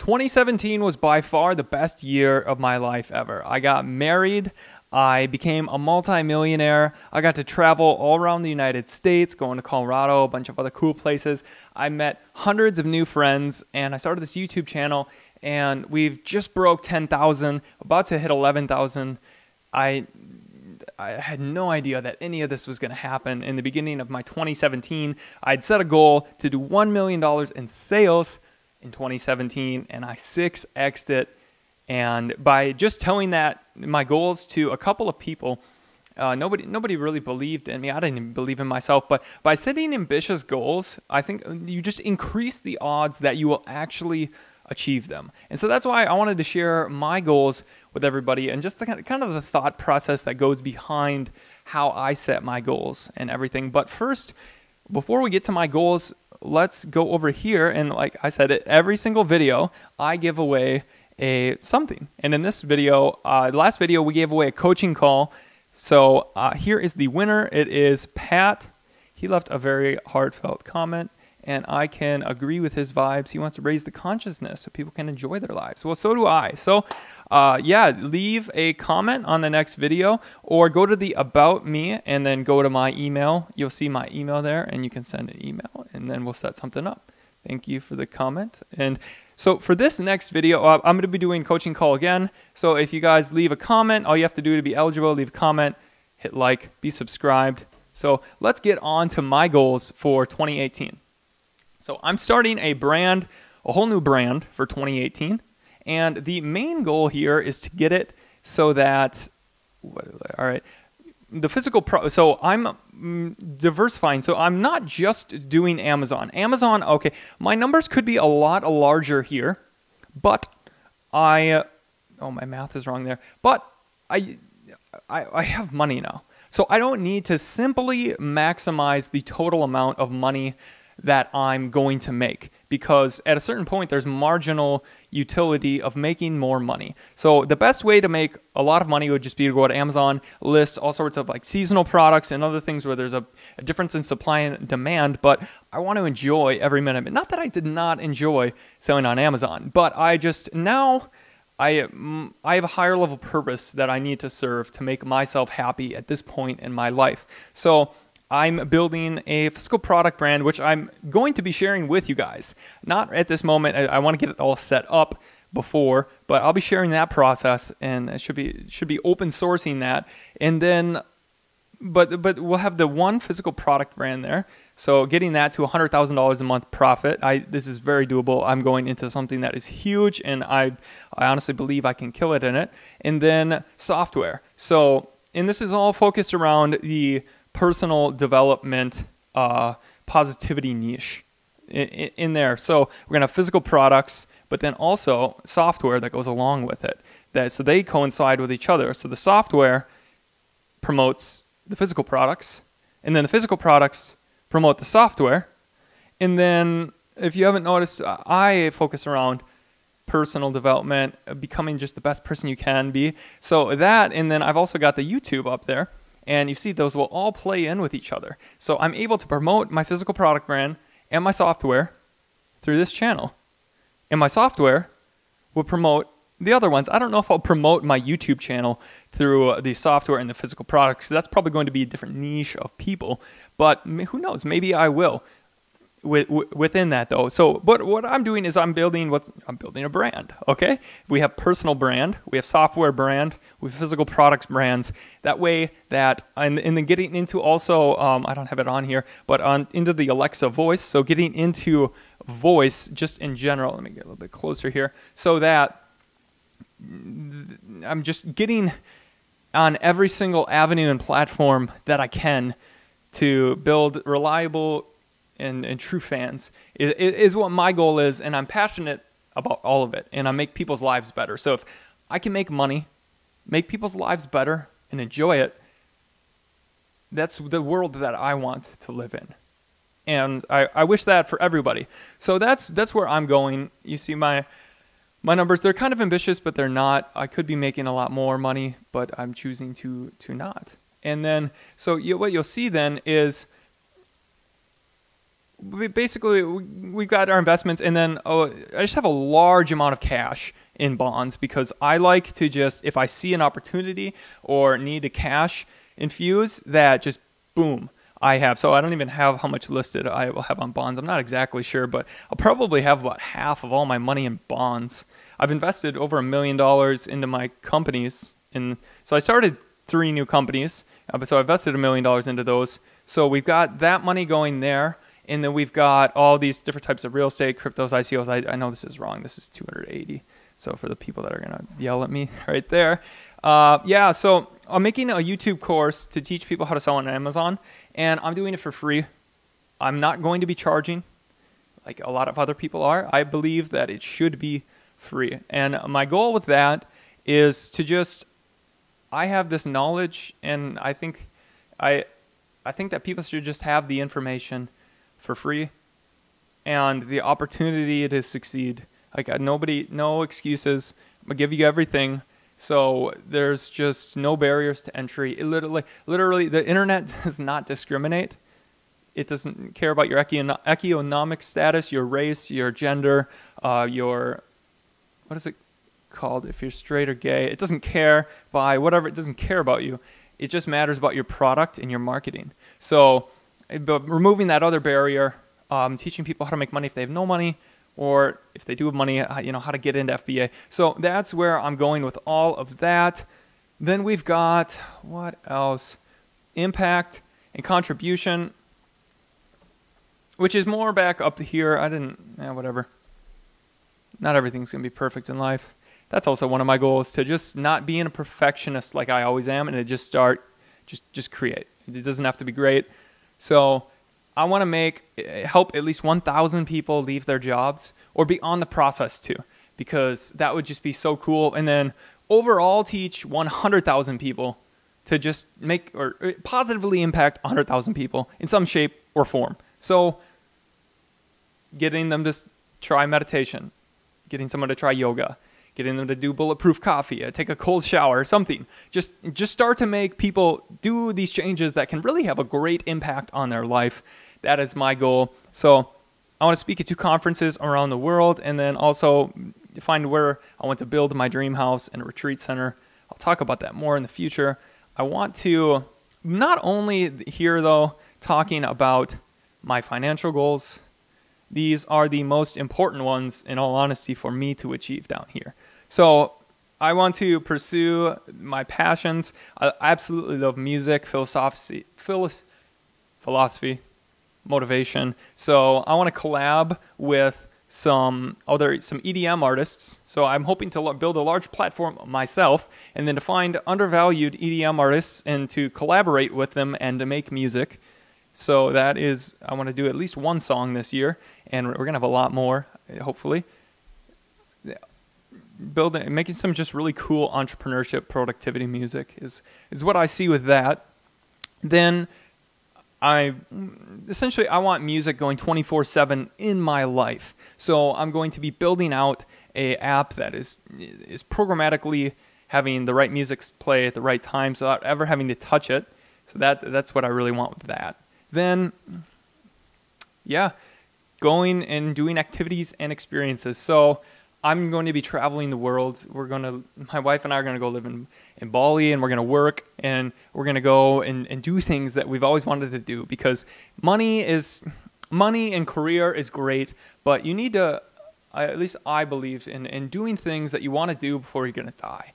2017 was by far the best year of my life ever. I got married. I became a multi-millionaire. I got to travel all around the United States, going to Colorado, a bunch of other cool places. I met hundreds of new friends, and I started this YouTube channel, and we've just broke 10,000, about to hit 11,000. I had no idea that any of this was going to happen. In the beginning of my 2017, I'd set a goal to do $1 million in sales in 2017, and I 6x'd it. And by just telling my goals to a couple of people, nobody really believed in me. I didn't even believe in myself. But by setting ambitious goals, I think you just increase the odds that you will actually achieve them. And so that's why I wanted to share my goals with everybody and just kind of the thought process that goes behind how I set my goals and everything. But first, before we get to my goals, let's go over here. And like I said, every single video, I give away something. And in this video, last video, we gave away a coaching call. So here is the winner. It is Pat. He left a very heartfelt comment, and I can agree with his vibes. He wants to raise the consciousness so people can enjoy their lives. Well, so do I. So yeah, leave a comment on the next video, or go to the About Me and then go to my email. You'll see my email there, and you can send an email, and then we'll set something up. Thank you for the comment. And so for this next video, I'm going to be doing coaching call again. So if you guys leave a comment, all you have to do to be eligible, leave a comment, hit like, be subscribed. So let's get on to my goals for 2018. So I'm starting a brand, a whole new brand for 2018. And the main goal here is to get it so that, all right, the physical, so I'm diversifying. So I'm not just doing Amazon. Amazon, okay, my numbers could be a lot larger here, but oh, my math is wrong there. But I have money now. So I don't need to simply maximize the total amount of money that I'm going to make, because at a certain point there's marginal utility of making more money. So the best way to make a lot of money would just be to go to Amazon, list all sorts of like seasonal products and other things where there's a difference in supply and demand, but I want to enjoy every minute. Not that I did not enjoy selling on Amazon, but I just now I have a higher level purpose that I need to serve to make myself happy at this point in my life. So I'm building a physical product brand, which I'm going to be sharing with you guys. Not at this moment. I want to get it all set up before, but I'll be sharing that process, and it should be open sourcing that. And then, but we'll have the one physical product brand there. So getting that to $100,000 a month profit, this is very doable. I'm going into something that is huge, and I honestly believe I can kill it in it. And then software. So, and this is all focused around the personal development, positivity niche in there. So we're going to have physical products, but then also software that goes along with it. So they coincide with each other. So the software promotes the physical products, and then the physical products promote the software. And then if you haven't noticed, I focus around personal development, becoming just the best person you can be. So that, and then I've also got the YouTube up there. And you see those will all play in with each other. So I'm able to promote my physical product brand and my software through this channel. And my software will promote the other ones. I don't know if I'll promote my YouTube channel through the software and the physical products. That's probably going to be a different niche of people. But who knows? Maybe I will within that though. So, but what I'm doing is I'm building a brand. Okay, we have personal brand, we have software brand, we have physical products brands. That way, and then getting into also, I don't have it on here, but into the Alexa voice. So getting into voice just in general. Let me get a little bit closer here, so that I'm just getting on every single avenue and platform that I can to build reliable and true fans is what my goal is, and I'm passionate about all of it, and I make people's lives better. So if I can make money, make people's lives better, and enjoy it, that's the world that I want to live in. And I wish that for everybody. So that's where I'm going. You see my numbers, they're kind of ambitious, but they're not. I could be making a lot more money, but I'm choosing to not. And then, so what you'll see then is basically we've got our investments, and then I just have a large amount of cash in bonds because I like to just, if I see an opportunity or need to cash infuse, that just boom, I have. So I don't even have how much listed I will have on bonds. I'm not exactly sure, but I'll probably have about half of all my money in bonds. I've invested over $1 million into my companies, and so I started 3 new companies, so I invested $1 million into those. So we've got that money going there. And then we've got all these different types of real estate, cryptos, ICOs. I know this is wrong. This is 280. So for the people that are going to yell at me right there. Yeah, so I'm making a YouTube course to teach people how to sell on Amazon. And I'm doing it for free. I'm not going to be charging like a lot of other people are. I believe that it should be free. And my goal with that is to just, I have this knowledge, and I think that people should just have the information for free and the opportunity to succeed. Like no excuses. I'm gonna give you everything. So there's just no barriers to entry. It literally, the internet does not discriminate. It doesn't care about your economic status, your race, your gender, your, what is it called? If you're straight or gay, it doesn't care by whatever. It doesn't care about you. It just matters about your product and your marketing. So, but removing that other barrier, teaching people how to make money if they have no money, or if they do have money, how to get into FBA. So that's where I'm going with all of that. Then we've got, what else? Impact and contribution, which is more back up here. Whatever. Not everything's going to be perfect in life. That's also one of my goals, to just not being a perfectionist like I always am, and to just just create. It doesn't have to be great. So I want to help at least 1,000 people leave their jobs or be on the process too, because that would just be so cool. And then overall teach 100,000 people to just make or positively impact 100,000 people in some shape or form. So getting them to try meditation, getting someone to try yoga, getting them to do bulletproof coffee, take a cold shower, something. Just start to make people do these changes that can really have a great impact on their life. That is my goal. So I want to speak at 2 conferences around the world, and then also find where I want to build my dream house and a retreat center. I'll talk about that more in the future. I want to not only here, though, talking about my financial goals. These are the most important ones, in all honesty, for me to achieve down here. So I want to pursue my passions. I absolutely love music, philosophy, motivation. So I want to collab with some EDM artists. So I'm hoping to build a large platform myself, and then to find undervalued EDM artists and to collaborate with them and to make music. So that is, I want to do at least 1 song this year, and we're going to have a lot more, hopefully. Making some just really cool entrepreneurship, productivity music is what I see with that. Then I want music going 24/7 in my life. So I'm going to be building out a app that is programmatically having the right music play at the right times without ever having to touch it. So that's what I really want with that. Then, yeah, going and doing activities and experiences. So I'm going to be traveling the world. My wife and I are going to go live in Bali, and we're going to work, and we're going to go and do things that we've always wanted to do, because money and career is great, but you need to, at least I believe in doing things that you want to do before you're going to die.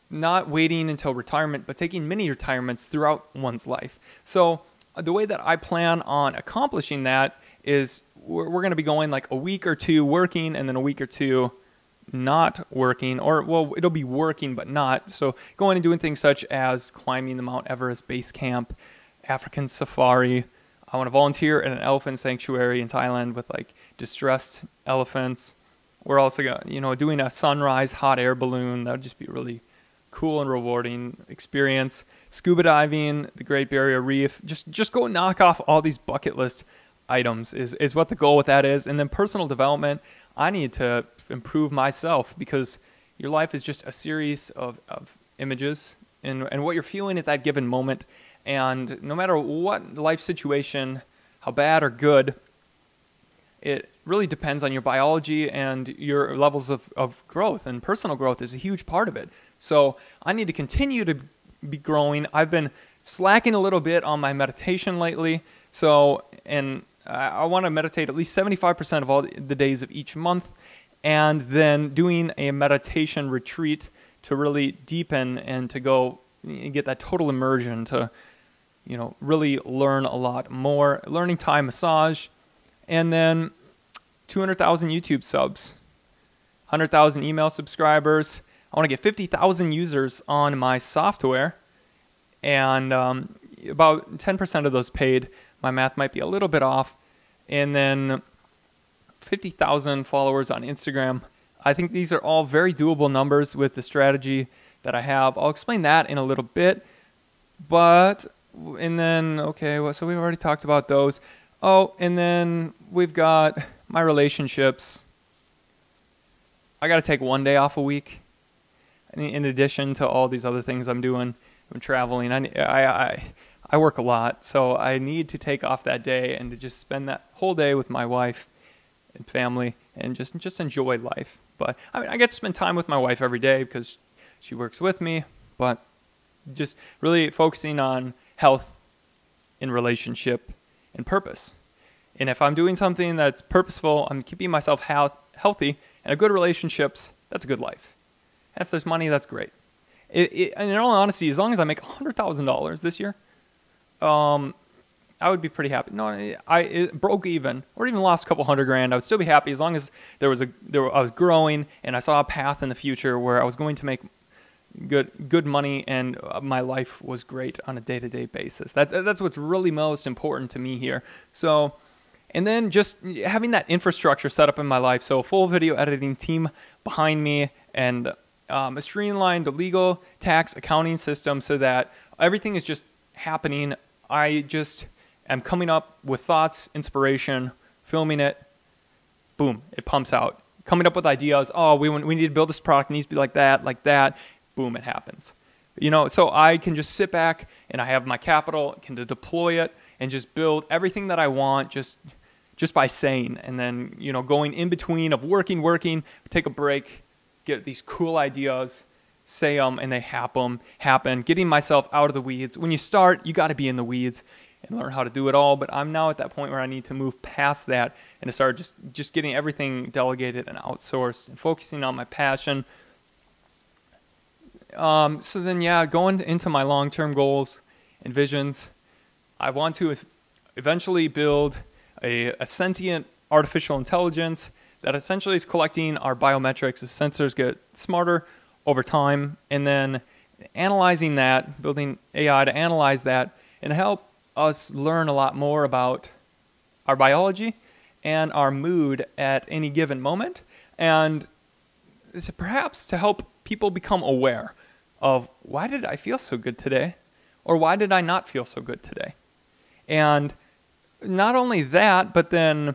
Not waiting until retirement, but taking mini retirements throughout one's life. So the way that I plan on accomplishing that is we're going to be going like a week or 2 working, and then a week or 2 not working, or well, it'll be working but not. So going and doing things such as climbing the Mount Everest base camp, African safari. I want to volunteer at an elephant sanctuary in Thailand with like distressed elephants. We're also doing a sunrise hot air balloon. That would just be really cool and rewarding experience. Scuba diving, the Great Barrier Reef. Just go knock off all these bucket list items is what the goal with that is. And then personal development. I need to improve myself, because your life is just a series of images and what you're feeling at that given moment. And no matter what life situation, how bad or good, it really depends on your biology and your levels of growth, and personal growth is a huge part of it. So I need to continue to be growing. I've been slacking a little bit on my meditation lately. So, and I want to meditate at least 75% of all the days of each month, and then doing a meditation retreat to really deepen and to go get that total immersion to, really learn a lot more. Learning Thai massage, and then 200,000 YouTube subs, 100,000 email subscribers. I want to get 50,000 users on my software, and about 10% of those paid. My math might be a little bit off. And then 50,000 followers on Instagram. I think these are all very doable numbers with the strategy that I have. I'll explain that in a little bit. And then, okay, well, so we've already talked about those. Oh, and then we've got my relationships. I got to take one day off a week, in addition to all these other things I'm doing. I'm traveling. I work a lot, so I need to take off that day and to just spend that whole day with my wife and family and just enjoy life. But I mean, I get to spend time with my wife every day because she works with me, but just really focusing on health in relationship and purpose. And if I'm doing something that's purposeful, I'm keeping myself healthy, and a good relationships, that's a good life. And if there's money, that's great. And in all honesty, as long as I make $100,000 this year, I would be pretty happy. No, it broke even, or even lost a couple $100,000. I would still be happy as long as I was growing and I saw a path in the future where I was going to make good money, and my life was great on a day-to-day basis. That's what's really most important to me here. So, and then just having that infrastructure set up in my life. So a full video editing team behind me, and a streamlined legal, tax, accounting system so that everything is just happening. I just am coming up with thoughts, inspiration, filming it, boom, it pumps out. Coming up with ideas, oh, we need to build this product, it needs to be like that, boom, it happens. So I can just sit back and I have my capital, can deploy it and just build everything that I want just by saying, and then, going in between of working, take a break, get these cool ideas, say them, and they happen, getting myself out of the weeds. When you start, you got to be in the weeds and learn how to do it all, but I'm now at that point where I need to move past that and to start just getting everything delegated and outsourced and focusing on my passion. So then, yeah, going into my long-term goals and visions, I want to eventually build a sentient artificial intelligence that essentially is collecting our biometrics as sensors get smarter over time, and then analyzing that, building AI to analyze that and help us learn a lot more about our biology and our mood at any given moment, and perhaps to help people become aware of, why did I feel so good today, or why did I not feel so good today? And not only that, but then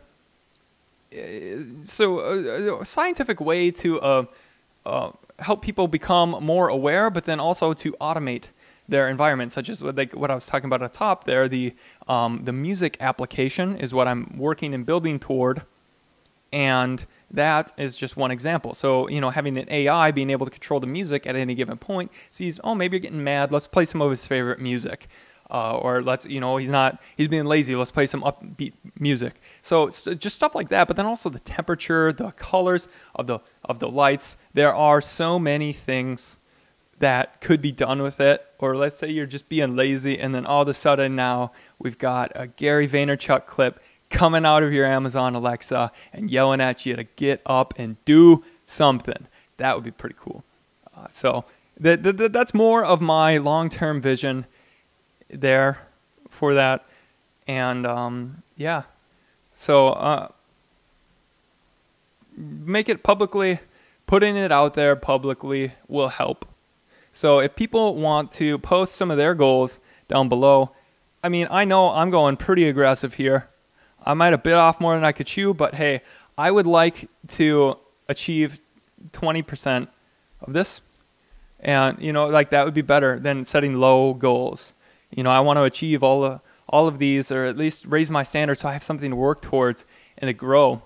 so a scientific way to help people become more aware, but then also to automate their environment, such as what I was talking about at the top there. The music application is what I'm working and building toward, and that is just one example. So, having an AI being able to control the music at any given point, sees, oh, maybe you're getting mad, let's play some of his favorite music. Or let's, he's being lazy, let's play some upbeat music. So it's just stuff like that, but then also the temperature, the colors of the lights. There are so many things that could be done with it. Or let's say you're just being lazy, and then all of a sudden now we've got a Gary Vaynerchuk clip coming out of your Amazon Alexa and yelling at you to get up and do something. That would be pretty cool. So that's more of my long-term vision there for that. And yeah, so make it publicly, putting it out there publicly will help. So if people want to post some of their goals down below, I mean, I know I'm going pretty aggressive here. I might have bit off more than I could chew, but hey, I would like to achieve 20% of this. And, that would be better than setting low goals. I want to achieve all of these, or at least raise my standards so I have something to work towards. and to grow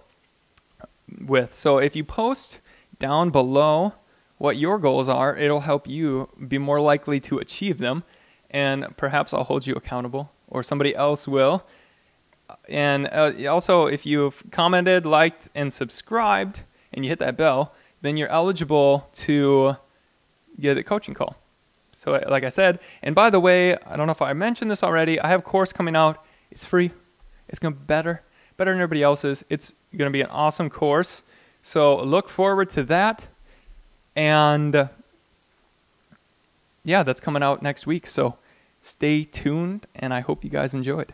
with. So if you post down below what your goals are, it'll help you be more likely to achieve them, and perhaps I'll hold you accountable, or somebody else will. And also, if you've commented, liked, and subscribed, and you hit that bell, then you're eligible to get a coaching call. So like I said, and by the way, I don't know if I mentioned this already, I have a course coming out. It's free. It's going to be better than everybody else's. It's going to be an awesome course. So look forward to that. And yeah, that's coming out next week. So stay tuned, and I hope you guys enjoyed.